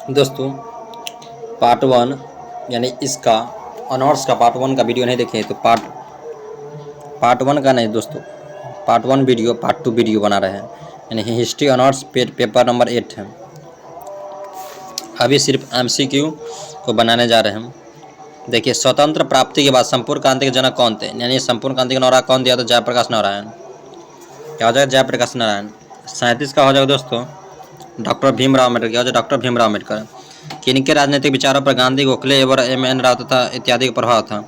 दोस्तों part one यानी इसका ऑनर्स का पार्ट वन का वीडियो नहीं देखे तो पार्ट वन का नहीं दोस्तों, part one video part two video बना रहे हैं। यानी हिस्ट्री ऑनर्स पेपर नंबर 8 है। अभी सिर्फ MCQ को बनाने जा रहे हैं। देखिए, स्वतंत्र प्राप्ति के बाद संपूर्ण क्रांति के जनक कौन थे? यानी संपूर्ण क्रांति का नारा कौन दिया? तो जयप्रकाश नारायण। क्या हो जाएगा? जयप्रकाश नारायण। 37 का हो जाएगा दोस्तों डॉक्टर भीमराव अम्बेडकर। क्या हो जाएगा? डॉक्टर भीमराव अम्बेडकर। किनके राजनीतिक विचारों पर गांधी, गोखले एवं M.N. राव तथा इत्यादि का प्रभाव था?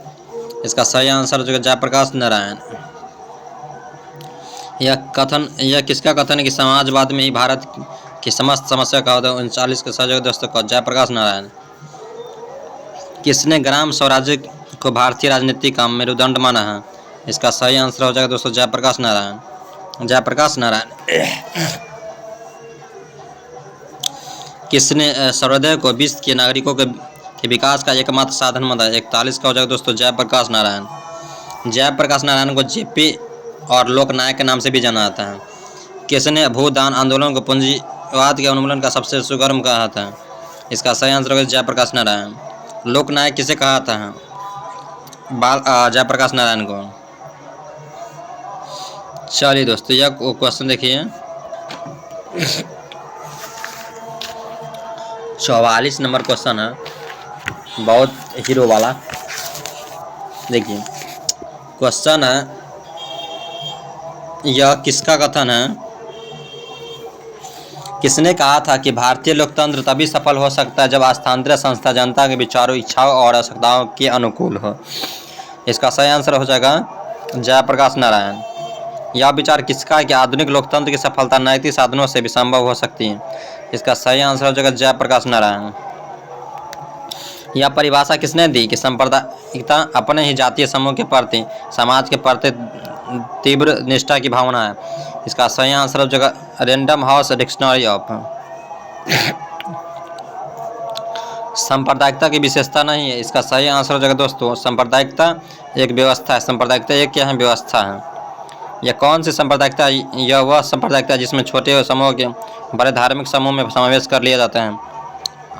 इसका सही आंसर जो जयप्रकाश नारायण। यह किसका कथन है कि समाजवाद में ही भारत की समस्त समस्या का होता है? 39 का सही दोस्तों का जयप्रकाश नारायण। किसने ग्राम स्वराज्य को भारतीय राजनीति का मेरुदंड माना है? इसका सही आंसर हो जाएगा दोस्तों जयप्रकाश नारायण। जयप्रकाश नारायण। किसने सर्वोदय को विश्व के नागरिकों के विकास का एकमात्र साधन माना? 41 का हो जाएगा दोस्तों जयप्रकाश नारायण। जयप्रकाश नारायण को JP और लोकनायक के नाम से भी जाना जाता है। किसने भूदान आंदोलन को पूंजीवाद के उन्मूलन का सबसे सुगम कहा था? इसका सही आंसर होगा जयप्रकाश नारायण। लोकनायक किसे कहा था? जयप्रकाश नारायण को। चलिए दोस्तों, यह क्वेश्चन देखिए 44 नंबर क्वेश्चन है, बहुत हीरो वाला। देखिए क्वेश्चन है, यह किसका कथन है? किसने कहा था कि भारतीय लोकतंत्र तभी सफल हो सकता है जब स्थानांतरित संस्था जनता के विचारों, इच्छाओं और आवश्यकताओं के अनुकूल हो? इसका सही आंसर हो जाएगा जयप्रकाश नारायण। यह विचार किसका है कि आधुनिक लोकतंत्र की सफलता नैतिक साधनों से भी संभव हो सकती है? इसका सही आंसर हो जाएगा जयप्रकाश नारायण। यह परिभाषा किसने दी कि सांप्रदायिकता अपने ही जातीय समूह के प्रति, समाज के प्रति तीव्र निष्ठा की भावना है? इसका सही आंसर हो जाएगा रैंडम हाउस डिक्शनरी ऑफ। सांप्रदायिकता की विशेषता नहीं है। इसका सही आंसर हो जाएगा दोस्तों सांप्रदायिकता एक व्यवस्था है। सांप्रदायिकता एक क्या है? व्यवस्था है। यह कौन सी सांप्रदायिकता? यह वह सांप्रदायिकता जिसमें छोटे समूह के बड़े धार्मिक समूह में समावेश कर लिया जाता है।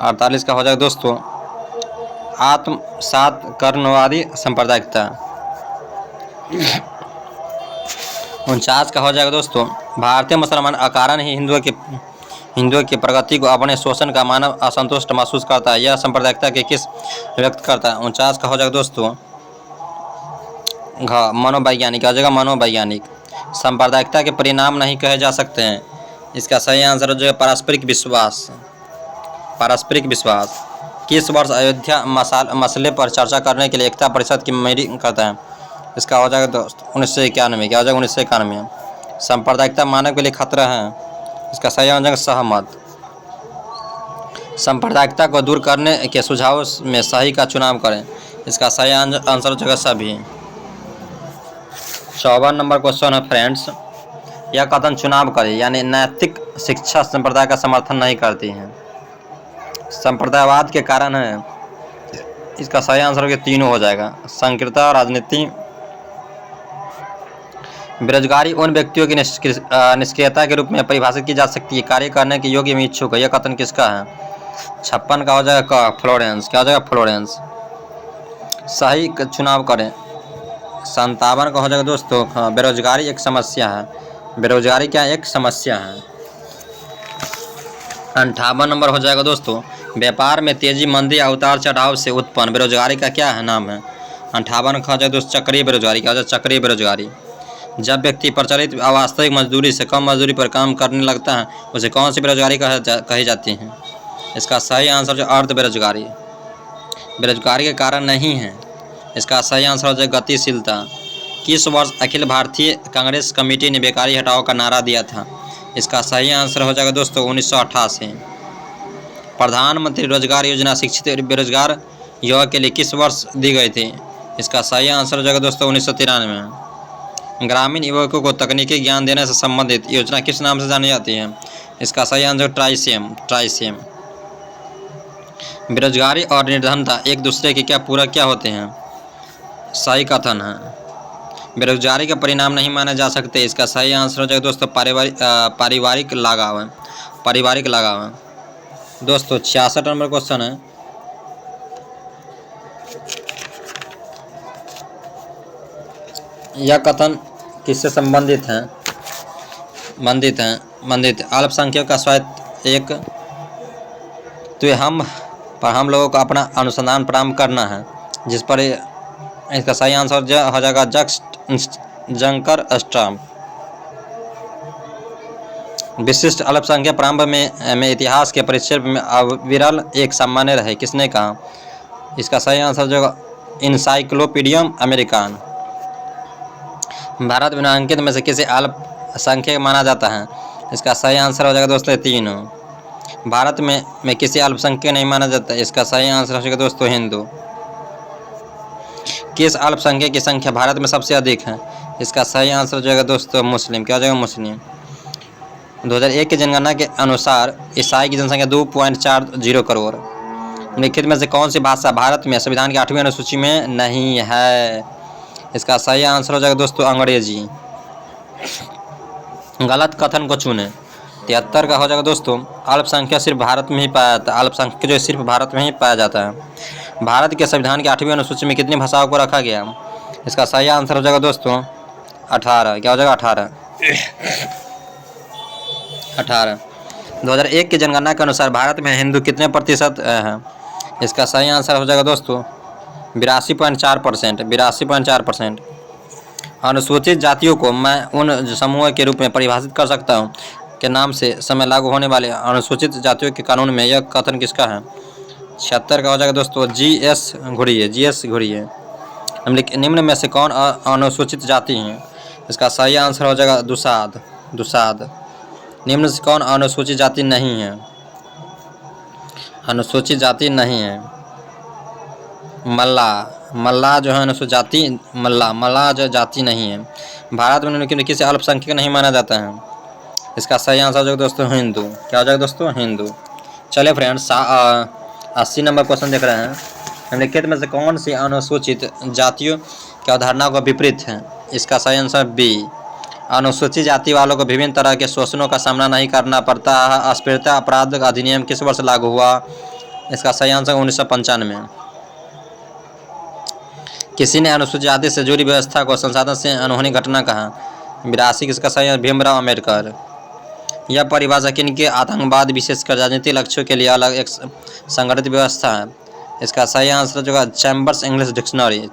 48 का हो जाएगा दोस्तों आत्मसात कर्णवादी सांप्रदायिकता। 49 का हो जाएगा दोस्तों भारतीय मुसलमान अकारण ही हिंदुओं की प्रगति को अपने शोषण का मानव असंतुष्ट महसूस करता है। यह सांप्रदायिकता के किस व्यक्त करता है? 49 का हो जाएगा दोस्तों मनोवैज्ञानिक। आ जाएगा मनोवैज्ञानिक। सांप्रदायिकता के परिणाम नहीं कहे जा सकते हैं। इसका सही आंसर हो जाएगा पारस्परिक विश्वास। पारस्परिक विश्वास। किस वर्ष अयोध्या मसले पर चर्चा करने के लिए एकता परिषद की मीटिंग करता है? इसका हो जाएगा दोस्तों 1991। क्या हो जाएगा? 1991। सांप्रदायिकता मानव के लिए खतरा है। इसका सही हो जाएगा सहमत। सांप्रदायिकता को दूर करने के सुझाव में सही का चुनाव करें। इसका सही आंसर हो जाएगा सभी। 54 नंबर क्वेश्चन है फ्रेंड्स, यह कथन चुनाव करें। यानी नैतिक शिक्षा संप्रदाय का समर्थन नहीं करती है। संप्रदायवाद के कारण है। इसका सही आंसर हो तीनों हो जाएगा। संकीर्णता, राजनीति, बेरोजगारी उन व्यक्तियों की निष्क्रियता के रूप में परिभाषित की जा सकती है कार्य करने के योग्य में इच्छुक है। यह कथन किसका है? 56 का हो जाएगा फ्लोरेंस। क्या हो जाएगा? फ्लोरेंस। सही चुनाव करें। 57 का हो जाएगा दोस्तों बेरोजगारी एक समस्या है। बेरोजगारी क्या एक समस्या है। 58 नंबर हो जाएगा दोस्तों व्यापार में तेजी, मंदी या उतार चढ़ाव से उत्पन्न बेरोजगारी का क्या है नाम है? 58 का हो जाएगा दोस्तों चक्रीय बेरोजगारी। क्या हो जाएगा? चक्रीय बेरोजगारी। जब व्यक्ति प्रचलित वास्तविक मजदूरी से कम मजदूरी पर काम करने लगता है उसे कौन सी बेरोजगारी कही जाती है? इसका सही आंसर जो अर्ध बेरोजगारी। बेरोजगारी के कारण नहीं है। इसका सही आंसर हो जाएगा गतिशीलता। किस वर्ष अखिल भारतीय कांग्रेस कमेटी ने बेकारी हटाओ का नारा दिया था? इसका सही आंसर हो जाएगा दोस्तों 1988। प्रधानमंत्री रोजगार योजना शिक्षित बेरोजगार युवा के लिए किस वर्ष दी गई थी? इसका सही आंसर हो जाएगा दोस्तों 1993। ग्रामीण युवकों को तकनीकी ज्ञान देने से संबंधित योजना किस नाम से जानी जाती है? इसका सही आंसर ट्राइसेम। बेरोजगारी और निर्धनता एक दूसरे के क्या पूरक क्या होते हैं? सही कथन है। बेरोजगारी के परिणाम नहीं माने जा सकते। इसका सही आंसर हो जाएगा दोस्तों पारिवारिक लगाव है। पारिवारिक लगाव है। दोस्तों 66 नंबर क्वेश्चन है, यह कथन किससे संबंधित है? मंदित अल्पसंख्यक का स्वायत्त एक, तो हम लोगों को अपना अनुसंधान प्रारंभ करना है, जिस पर इसका सही आंसर हो जाएगा जंकर स्ट्राम। विशिष्ट अल्पसंख्यक प्रारंभ में इतिहास के परिचय में अविरल एक सामान्य रहे, किसने कहा? इसका सही आंसर जो इनसाइक्लोपीडियम अमेरिकन। भारत निम्नलिखित में से किसे अल्पसंख्यक माना जाता है? इसका सही आंसर हो जाएगा दोस्तों तीनों। भारत में किसी अल्पसंख्यक नहीं माना जाता, इसका सही आंसर हो जाएगा दोस्तों हिंदू। किस अल्पसंख्यक की संख्या भारत में सबसे अधिक है? इसका सही आंसर हो जाएगा दोस्तों मुस्लिम। क्या हो जाएगा? मुस्लिम। 2001 की जनगणना के अनुसार ईसाई की जनसंख्या 2.40 करोड़। निम्नलिखित में से कौन सी भाषा भारत में संविधान की 8वीं अनुसूची में नहीं है? इसका सही आंसर हो जाएगा दोस्तों अंग्रेजी। गलत कथन को चुने। 73 का हो जाएगा दोस्तों अल्पसंख्यक सिर्फ भारत में ही पाया जाता है। अल्पसंख्यक जो सिर्फ भारत में ही पाया जाता है। भारत के संविधान की 8वीं अनुसूची में कितनी भाषाओं को रखा गया? इसका सही आंसर हो जाएगा दोस्तों 18। क्या हो जाएगा? 18। 2001 की जनगणना के अनुसार भारत में हिंदू कितने प्रतिशत है? इसका सही आंसर हो जाएगा दोस्तों 82.4%। 82.4%। अनुसूचित जातियों को मैं उन समूह के रूप में परिभाषित कर सकता हूँ के नाम से समय लागू होने वाले अनुसूचित जातियों के कानून में यह कथन किसका है? 76 का हो जाएगा दोस्तों GS घुरिए। निम्न में से कौन अनुसूचित जाति है? इसका सही आंसर हो जाएगा दुसाद। निम्न से कौन अनुसूचित जाति नहीं है? अनुसूचित जाति नहीं है मल्ला जो है अनुसूचित जाति, मल्ला जो जाति नहीं है। भारत में किसी अल्पसंख्यक नहीं माना जाता है। इसका सही आंसर हो जाएगा दोस्तों हिंदू। क्या हो जाएगा दोस्तों? हिंदू। चलिए फ्रेंड्स 80 नंबर क्वेश्चन देख रहे हैं। निम्नलिखित में से कौन सी अनुसूचित जातियों की अवधारणा को विपरीत है? इसका सही आंसर बी। अनुसूचित जाति वालों को विभिन्न तरह के शोषणों का सामना नहीं करना पड़ता है। अस्पृश्यता अपराध अधिनियम किस वर्ष लागू हुआ? इसका सही आंसर 1995। किसी ने अनुसूचित जाति से जुड़ी व्यवस्था को संसाधन से अनहोनी घटना कहा? 82। किसका सही है? भीमराव अम्बेडकर। यह परिभाषा किनके आतंकवाद विशेषकर राजनीतिक लक्ष्यों के लिए अलग एक संगठित व्यवस्था है? इसका सही आंसर जो है चैम्बर्स इंग्लिश डिक्शनरी।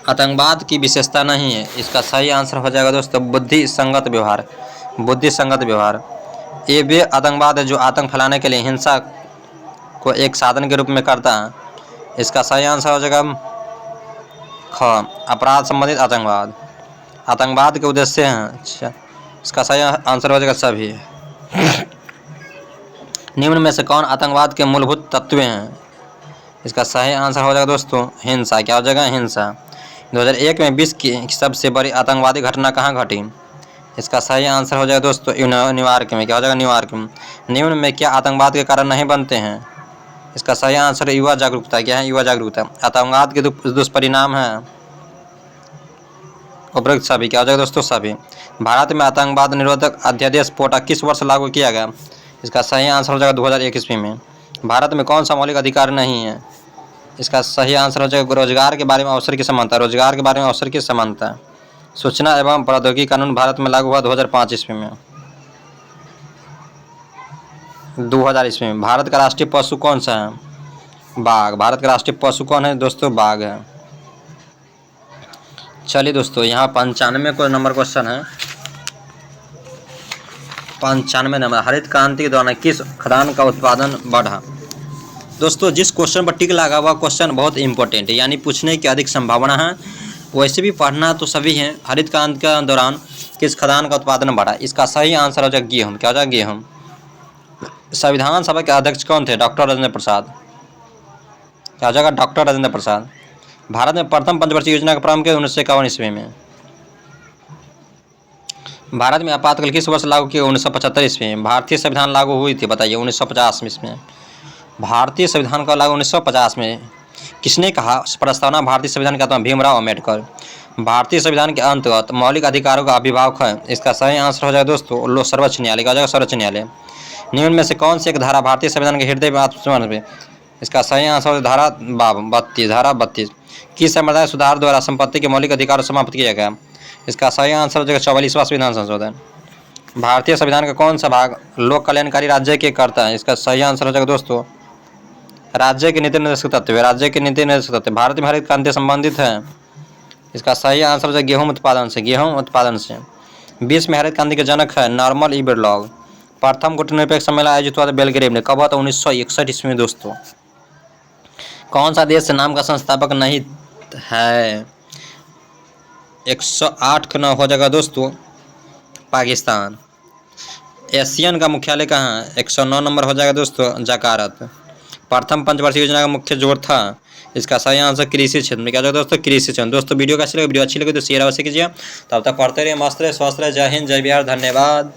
आतंकवाद की विशेषता नहीं है। इसका सही आंसर हो जाएगा दोस्तों बुद्धि संगत व्यवहार। ये वे आतंकवाद है जो आतंक फैलाने के लिए हिंसा को एक साधन के रूप में करता है। इसका सही आंसर हो जाएगा ख अपराध संबंधित आतंकवाद के उद्देश्य हैं। अच्छा, इसका सही आंसर हो जाएगा सभी। निम्न में से कौन आतंकवाद के मूलभूत तत्व हैं? इसका सही आंसर हो जाएगा दोस्तों हिंसा। क्या हो जाएगा? हिंसा। 2001 में विश्व की सबसे बड़ी आतंकवादी घटना कहाँ घटी? इसका सही आंसर हो जाएगा दोस्तों न्यूयॉर्क में। क्या हो जाएगा? न्यूयॉर्क में। निम्न में क्या आतंकवाद के कारण नहीं बनते हैं? इसका सही आंसर युवा जागरूकता। क्या है? युवा जागरूकता। आतंकवाद के दुष्परिणाम है उपरोक्त सभी। क्या हो जाएगा दोस्तों? सभी। भारत में आतंकवाद निरोधक अध्यादेश पोटा किस वर्ष लागू किया गया? इसका सही आंसर हो जाएगा 2001 ईस्वी में। भारत में कौन सा मौलिक अधिकार नहीं है? इसका सही आंसर हो जाएगा रोजगार के बारे में अवसर की समानता। सूचना एवं प्रौद्योगिकी कानून भारत में लागू हुआ 2005 ईस्वी में। 2000 ईस्वी में। भारत का राष्ट्रीय पशु कौन सा है? बाघ। भारत का राष्ट्रीय पशु कौन है दोस्तों? बाघ है। चलिए दोस्तों यहाँ 95 को नंबर क्वेश्चन है। 95 नंबर, हरित क्रांति के दौरान किस खाद्यान्न का उत्पादन बढ़ा? दोस्तों जिस क्वेश्चन पर टिक लगा हुआ क्वेश्चन बहुत इंपॉर्टेंट है, यानी पूछने की अधिक संभावना है। वैसे भी पढ़ना तो सभी हैं। हरित क्रांति के दौरान किस खाद्यान्न का उत्पादन बढ़ा? इसका सही आंसर हो जाएगा गेहूँ। क्या हो जाएगा? गेहूँ। संविधान सभा के अध्यक्ष कौन थे? डॉक्टर राजेंद्र प्रसाद। क्या हो जाएगा? डॉक्टर राजेंद्र प्रसाद। भारत में प्रथम पंचवर्षीय योजना का प्रारंभ किया 1951 ईस्वी में। भारत में आपातकाल किस वर्ष लागू किया? 1975 ईस्वी में। भारतीय संविधान लागू हुई थी बताइए 1950 में। भारतीय संविधान का लागू 1950 में। किसने कहा प्रस्तावना भारतीय संविधान का? भीमराव अम्बेडकर। भारतीय संविधान के अंतर्गत मौलिक अधिकारों का अभिभावक है। इसका सही आंसर हो जाएगा दोस्तों लोक सर्वोच्च न्यायालय का हो जाएगा सर्वोच्च न्यायालय। निम्न में से कौन सी एक धारा भारतीय संविधान के हृदय में आत्मसमर्पण में? इसका सही आंसर है धारा 32। धारा 32 किस संविधान सुधार द्वारा संपत्ति के मौलिक अधिकार समाप्त किया गया? इसका सही आंसर हो जाएगा 44वां संविधान संशोधन। भारतीय संविधान का कौन सा भाग लोक कल्याणकारी राज्य के करता है? इसका सही आंसर हो जाएगा दोस्तों राज्य के नीति निर्देशक तत्व। राज्य के नीति निर्देशक तत्व भारत में हरित क्रांति संबंधित है। इसका सही आंसर हो जाएगा गेहूं उत्पादन से। गेहूं उत्पादन से। विश्व में हरित क्रांति के जनक है नॉर्मन बोरलॉग। प्रथम गुटनिरपेक्ष सम्मेलन आयोजित हुआ था बेलग्रेव में। कब हुआ था? 1961 ईस्वी में दोस्तों। कौन सा देश नाम का संस्थापक नहीं है? 108 का नाम हो जाएगा दोस्तों पाकिस्तान। एशियन का मुख्यालय कहाँ है? 109 नंबर हो जाएगा दोस्तों जकार्ता। प्रथम पंचवर्षीय योजना का मुख्य जोर था? इसका सही आंसर कृषि क्षेत्र में क्या जाएगा दोस्तों? कृषि क्षेत्र। दोस्तों वीडियो कैसी लगी? वीडियो अच्छी लगी तो शेयर अवश्य कीजिए। तब तक पढ़ते रहिए, मस्त रहे, स्वस्थ रहे। जय हिंद, जय बिहार, धन्यवाद।